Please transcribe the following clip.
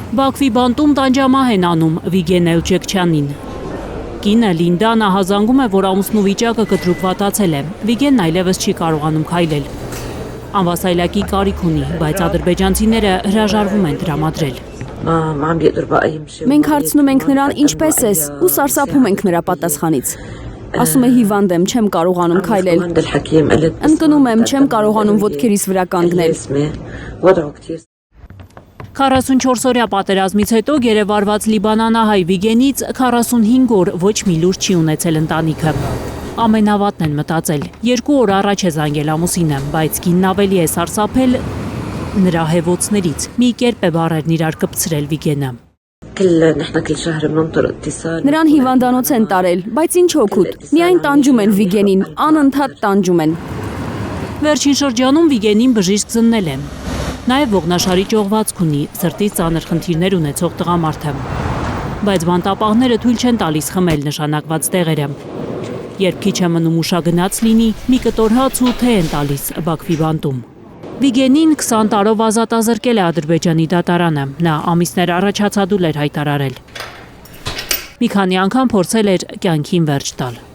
Բաքվի բանտում տանջամահ են անում Վիգեն Էլջեքչյանին։ Կինը Լինդան ահազանգում է, որ ամուսնու վիճակը կտրուկ վատացել է։ Վիգենն այլևս չի կարողանում քայլել։ Անվասայլակի կարիք ունի, բայց ադրբեջանցիները հրաժարվում են տրամադրել։ Մենք հարցնում ենք նրան ինչպես ես ու սարսափում ենք նրա պատասխանից։ Ասում է հիվանդ եմ, չեմ կարողանում քայլել։ Ընկնում եմ, չեմ կարողանում ոտքերիս վրա կանգնել։ 44-օրյա պատերազմից հետո գերեվարված լիբանանահայ Վիգենից 45 օր ոչ մի լուր չի ունեցել ընտանիքը։ Ամենավատն են մտածել։ 2 օր առաջ է զանգել ամուսինը, բայց կինն ավելի է սարսափել նրա հեվոցներից։ Մի կերպ է բառերն իրար կպցրել Վիգենը։ Նրան հիվանդանոց են տարել, բայց ինչ օգուտ։ Միայն տանջում են Վիգենին, անընդհատ տանջում են։ Վերջին շրջանում Վիգենին բժիշկ զննել է։ Նաև ողնաշարի ճողվածք ունի, սրտից ծանր խնդիրներ ունեցող տղամարդը։ Բայց բանտապահները թույլ չեն տալիս խմել նշանակված տեղերը։ Երբ քիչ է մնում ուշագնաց լինի, մի կտոր հաց ու թեյ են տալիս Բաքվի բանտում։ Վիգենին 20 տարով ազատազրկել է Ադրբեջանի դատարանը։ Նա ամիսներ առաջ հացադուլ էր հայտարարել։ Մի քանի անգամ փորձել էր կյանքին վերջ տալ։